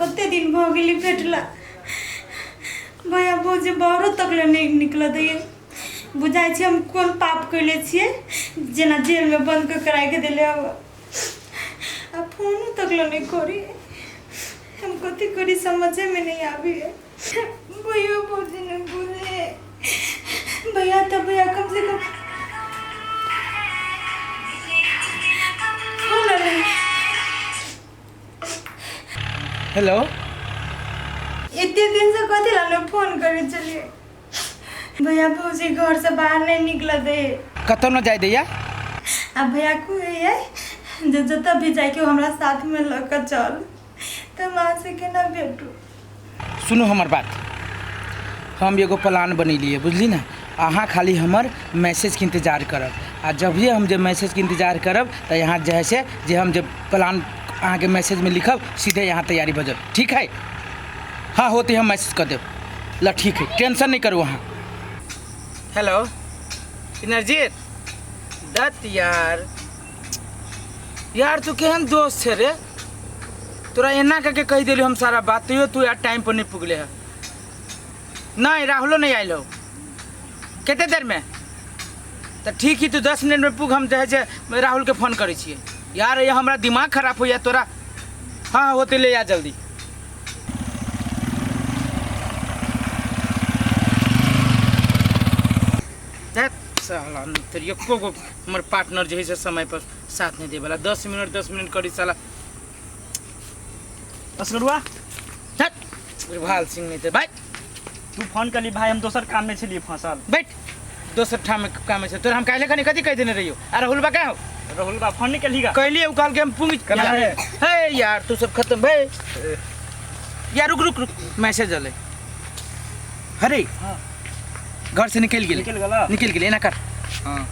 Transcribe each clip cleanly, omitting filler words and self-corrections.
कते दिन भ गेली भेटला भैया भौजी बाहरो तक नहीं निकल दैये बुझाई छै हम कोन पाप कैले छिए जेना जेल में बंद कर कराय के देले अब आ फोन तक नहीं करी हम कथी करी समझे में नहीं आवी भैया भौजी ने बोले भैया तो भैया कम से कम हेलो इतने दिन से कथी ला फोन करे चलिए भैया भौजी घर से बाहर नहीं निकल दे कतो न जाए दैया अब भैया को है जो जब भी जाए के हमरा साथ में लेकर चल तो माँ से के ना भेटू सुनो हमार बात हम एगो प्लान बनेलिए बुझली ना अहाँ खाली हमर मैसेज के इंतजार करब आ जब भी हम जब मैसेज के इंतजार करब तो यहाँ जैसे जे हम जब प्लान अहाँ के मैसेज में लिखब सीधे यहाँ तैयारी बजब ठीक है हाँ होते हम मैसेज कर देव ल ठीक है टेंशन नहीं करो वहाँ हेलो इनरजीत दत्त यार तू केहन दोस्त है रे तोरा एना करके कह दिलू हम सारा बात तू यार टाइम पर नहीं पुगले है नहीं राहुलो नहीं आयल हो कितने देर में तो ठीक ही तू 10 मिनट में पुग हम जे राहुल के फोन करे छिए यार ये हमारा दिमाग खराब हो जाए तोरा हाँ होते ले आ जल्दी साला तेरी एको गो हमारे पार्टनर जो है समय पर साथ नहीं दे वाला 10 मिनट करी साला असगरुआ भाल सिंह नहीं थे भाई तू फोन कर ली भाई हम दोसर काम में छलिए फंसल बैठ दोसर ठाम में काम है तोरा हम काहे कनी कथी कह देने रहियो अरे राहुल बा का हो राहुल बा फोन नहीं कलीगा कहलिए उ काल के हम पुंग हे यार तू सब खत्म भाई यार रुक मैसेज आले अरे हां घर से निकल गेले ना कर हाँ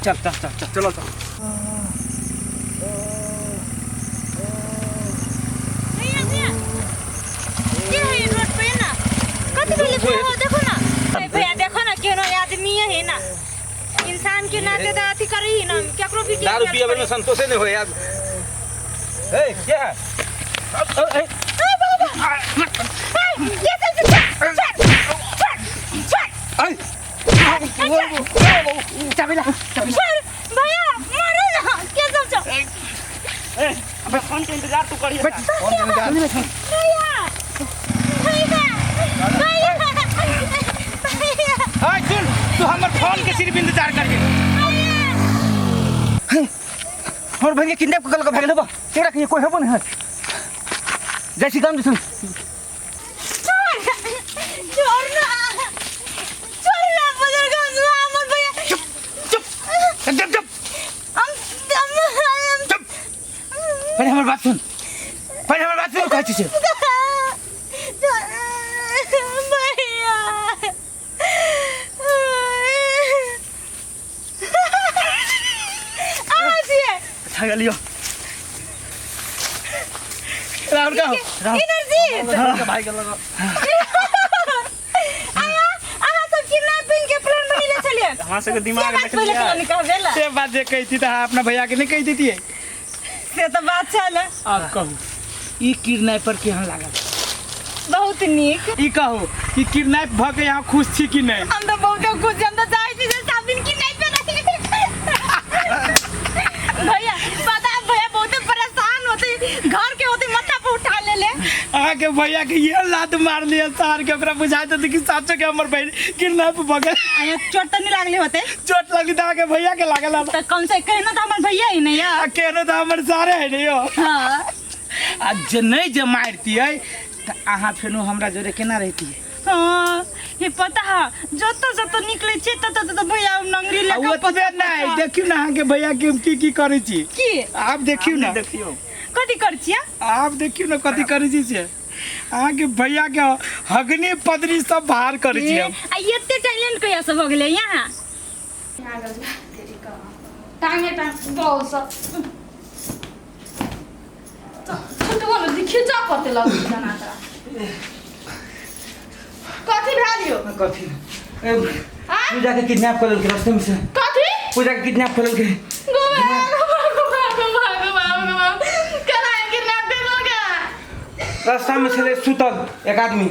चल चलो देखो ना क्यों आदमी है ना इंसान के नाते तो अथी करी ना केकरो भी दारू पिए में संतोष नहीं हो यार ए क्या है भैया मारो ना क्या सब अब फोन के इंतजार तू करिए सुन तू हमर फोन के सिर्फ इंतजार कर और भैया किडनैप कर के भाग लेबो केरा के कोई हेबो नहीं जैसी काम सुन पहले हमारी बात सुन कह चीज़ अच्छा गलियो राहुल का हो राहुल का भाई कर लगा आया सब किडनैपिंग के प्लान बनिले चलिए हां से दिमाग में निकल से बात जे कही थी अपना भैया के नहीं कही थी से तो बात चल आप कहू ई किडनैपर के यहाँ लागल बहुत नीक ई कहू कि किडनैप भ के यहाँ खुश छी कि नहीं हम तो बहुत खुश हम तो जाई छी सब दिन किडनैप पे नहीं भैया पता है भैया बहुत परेशान होते घर के होते माथा पे उठा ले आके भैया के ये लात मार लिया सार के ओकरा बुझाई तो कि साचो के हमर बहन किडनैप भ गए आया चोट तो नहीं लागले होते चोट लगी तो आके भैया के लागल तो कौन से कहना तो हमर भैया ही नहीं यार कहना तो हमर सारे है नहीं हो हां आ जे नहीं जे मारती है तो आहा फेनो हमरा जोरे केना रहती है हां ये पता है जतो निकले छे तो भैया नंगरी लेके पता नहीं देखियो ना के भैया के की करे छी की आप देखियो ना देखियो कथी कर छिया आप देखियो ना कथी करे छी से आहा के भैया के हगनी पदरी सब बाहर करे छी हम आ एते टैलेंट कया सब हो गेले यहां तेरी का टांगे बहुत सब तो वाला देखिए जा पते लग जाना था कथी भालियो कथी पूजा के किडनैप कर लेलकै रास्ते में से कथी पूजा के किडनैप कर लेलकै गोवा करा किडनैप रास्ता में छले सुतल एक आदमी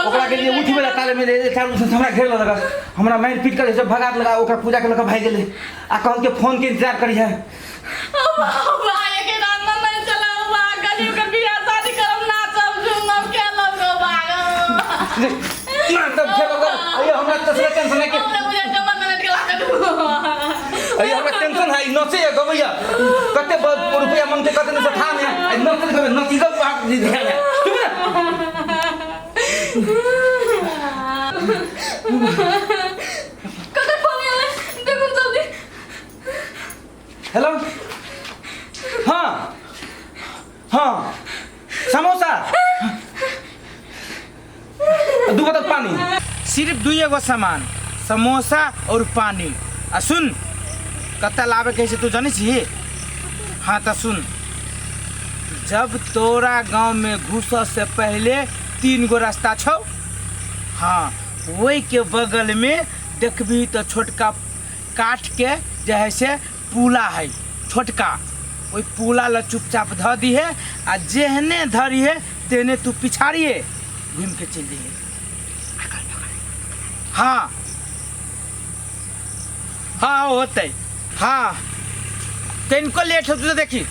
ओकरा के लिए उठि बेला ताले में चालू से हमरा घेर लगा हमरा मार पीट कर सब भगात लगा ओकरा पूजा के लगा भाग गेले आ कहल के फोन के इंतजार करी है भाई के नाम में मैं चला हुआ गरीब के बियाह शादी करम ना सब जुमम के लगो भागो ना तब खेलो अयो हमरा तसले टेंशन है के मुझे जमा मिनट के लगा अयो हमरा टेंशन है नसे गवैया कते रुपया मांगते कते न ठाम है नसे नसी गो बाप जी ध्यान है चुप ना कते फोन आले देखो जल्दी हेलो हाँ हाँ समोसा दू बोतल पानी सिर्फ दुई एगो सामान समोसा और पानी आ सुन कत्ता लावे कैसे तू जानी छी हाँ तो सुन जब तोरा गांव में घुस से पहले 3 गो रास्ता छौ हाँ वही के बगल में देखबी तो छोटका काट के जैसे पुला है छोटका वही पुला ला चुपचाप ध दी है आ जेहने धरी है तेने तू पिछाड़िए घूम के चल दिए हाँ हाँ होते हाँ तेनको लेट हो तो देखी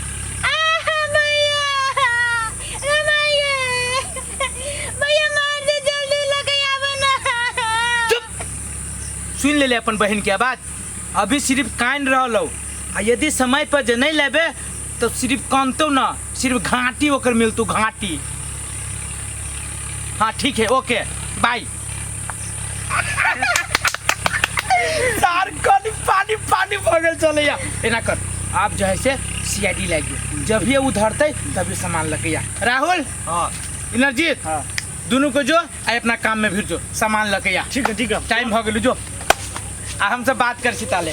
सुन ले अपन बहन के बात अभी सिर्फ कान रहो आ यदि समय पर जे नहीं लेबे तो सिर्फ कानतो ना सिर्फ घाटी ओकर मिलतू घाटी हाँ ठीक है ओके बाय सार पानी पानी पानी भगल चले या एना कर आप जो है से सीआईडी लागिए जब भी उधरते तभी सामान लगे या राहुल हाँ इनरजीत हाँ दोनों को जो आ अपना काम में भी जो सामान लगे या ठीक है टाइम हो गया जो आ हमसे बात कर ताले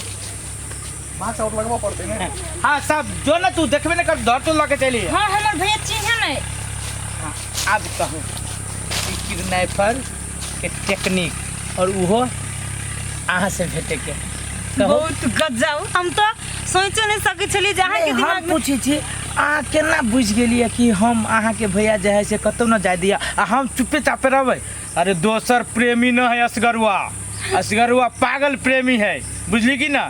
वहाँ से और लगवा पड़ते हैं हाँ सब जो ना तू देखबे ना कर दौड़ तो लगे चलिए हां हमर भैया चीज है नहीं हाँ, अब कहूँ किडनैपर के टेक्निक और वो अहाँ से भेटे के बहुत गजब हम तो सोचे नहीं सके छली जहां के दिमाग हम में पूछे छी अहाँ केना बुझ गेलिए कि हम अहाँ के भैया जे है से कतौ न जाय दिया आ हम चुपे चापे रहबै अरे दोसर प्रेमी न है असगरुआ पागल प्रेमी है बुझली कि ना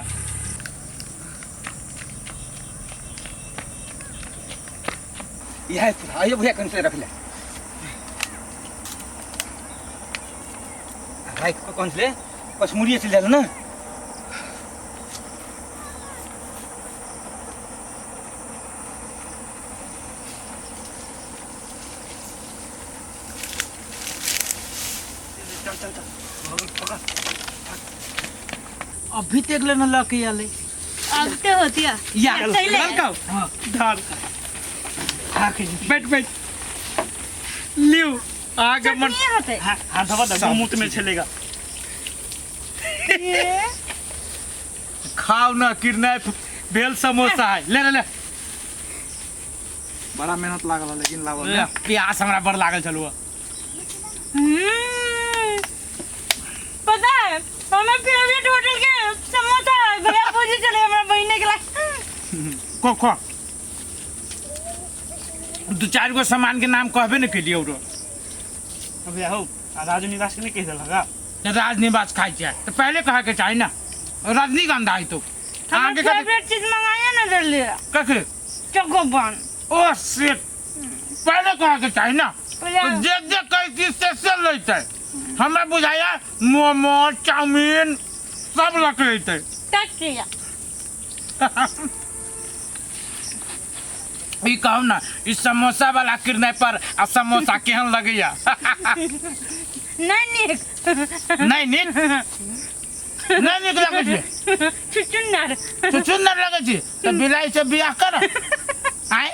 यह आइए भैया कौन से रख ले भाई कौन से ले कश्मीरी से ले लो ना अभी तक ले न लके आले अब ते होतिया या चले ललका धार आके बैठ लियो आगे मन चटनी होते हाथ दबा दबा मुंह में चलेगा खाओ ना किडनैप भेल समोसा है ले ले ले बड़ा मेहनत लागल लेकिन लागल ले प्यास हमरा बड़ लागल चलुआ पता है हमें फेवरेट होटल के समोसा भैया पूछे चले हमरा बहिने के लिए को दो चार गो सामान के नाम कहबे न केलिए औरो अबे आओ राजू निवास के नहीं कह लगा राजनिवास खाई जाए तो पहले कहा के चाहिए ना रजनीगंधा है तो हमें फेवरेट चीज मंगाया ना जल्दी कखे चोकोबान ओ शिट पहले कहा के चाहिए ना तो जे कई चीज से लेते हमरा बुझाया मोमो चाउमीन सब लग लेते टकिया ई कहू ना इस समोसा वाला किडनैपर आ समोसा केहन लगैया नहीं नहीं नीक नहीं नीक लगे छै चुचुन्नर लगे छै तो बिलाई से बियाह कर आए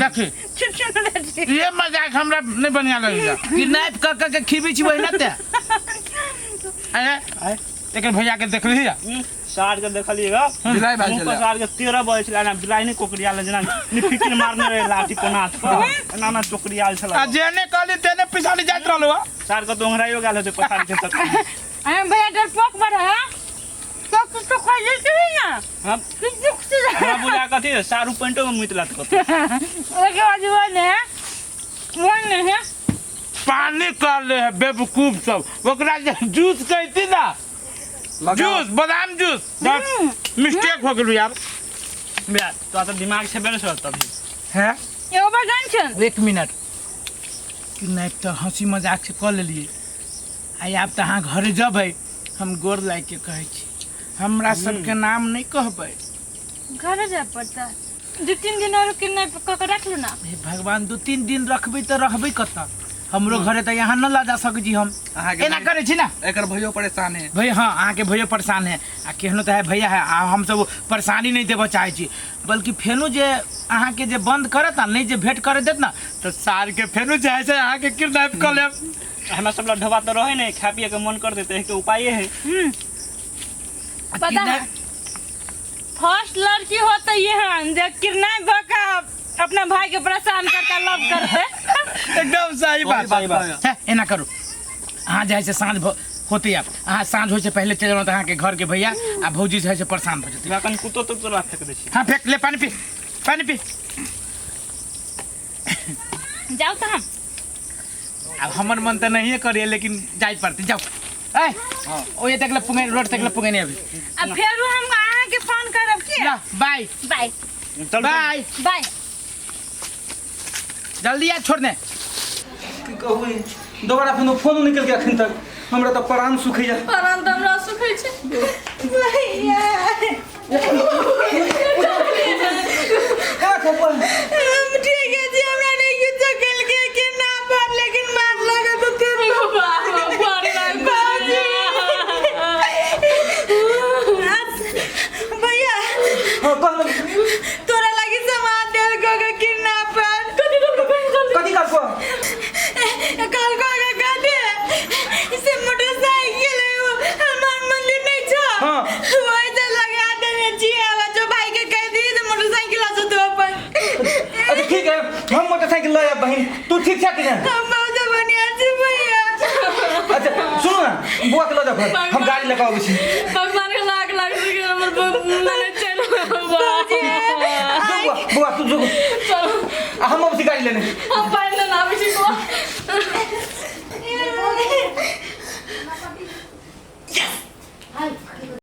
देखी चुचुन्नर ये मजाक हमरा नहीं बढ़िया लगैया किडनैप कर के खीबी छी वही ना ते आए लेकिन भैया के देख रही है सार के देखलिएगा बिलाई बाज मुंह पर सार के 13 बजे चला ना बिलाई नहीं कोकरियाल जना नि फिकिर मारने रहे लाठी को नाथ पर ना कोकरियाल चला आ जेने कहली तेने पिछाड़ी जात रहलो सार का दोंगराइयो गाल होते पछाड़ी के तक भैया डर पोक बड़ा है पोक तू तो खा लेते है ना हम किस दुख से हमरा बुझा कथी सारू पेंटो में मुतला त कथी ओके आज वो है पानी कर ले है बेवकूफ सब ओकरा जे जूस कहती ना जूस बादाम जूस मिस्टेक हो गेल यार बे तो त दिमाग से बेरे सर तभी हैं एगो बजान छन 1 मिनट कि नहीं तो हंसी मजाक से कह लेलिए आई आप तो अहाँ घरे जबै हम गोर लाग के कहै छी हमरा सबके नाम नहीं कहबै घर जा पड़ता 2-3 दिन और किडनैप क रख लो ना हे भगवान 2-3 दिन रखबै तो रहबै कतऽ हमरो घरे तो यहाँ न ला जा सकै छी हम एना करै छी ना एकर भैयो परेशान है भाई हाँ अहाँ के भैया परेशान है आ केहनो तो है भैया है आ हम सब परेशानी नहीं देबऽ चाहै छी बल्कि फेनो जे अहाँ के जे बंद करत ना नहीं जे भेंट करे देत ना तो सार के फेनो चाहे से अहाँ के किडनैप कर लेब हमरा सब ढबा तो रहे नहीं खा पिए के मन कर देते है के उपाय है पता है फर्स्ट लड़की होता ये है जो किडनैप का अपना भाई के परेशान करता लव करते एकदम सही बात है एना करू अहाँ जाए से साँझ होते आप अहाँ साँझ हो से पहले चल जाओ अहाँ के घर के भैया आ भौजी से परेशान हो जते कन कुतो तो रात फेंक दे छी हाँ फेंक ले पानी पी जाओ तो हम अब हमर मन तो नहीं करिए लेकिन जाए पड़ते जाओ ए ओ ये तक पुंगे रोड तक पुंगे नहीं अभी अब फिर हम अहाँ के फोन करब की जा बाय बाय चल बाय बाय जल्दी आ छोड़ने की कहू दोबारा फेनो फोन निकल के अखन तक हमरा तो प्राण सुखैया प्राण तो हमरा सुखै छै भैया हम ठीक है जी हमरा नहीं कुछ कल के ना पर लेकिन मार लगा तो फिर भैया हां कहलो तोरा लगी सामान देल को किडनैपर कथी कर को कल को गाड़ी से मोटरसाइकिल है वो हनुमान मंदिर नहीं छ हाँ। वही तो लगा देने छिए जो भाई के कह दी तो मोटरसाइकिल आ तो अपन अच्छा ठीक है हम मोटरसाइकिल ले आब बहन तू ठीक छा कि नहीं हम बहुत बढ़िया छी भैया अच्छा सुनो ना बुआ के ले जा घर हम गाड़ी लेके आबै छी भगवान के लाख लाख रुपया हमर मने चल बुआ तू जो हम अब गाड़ी लेने हम पाइल ना आबै छी को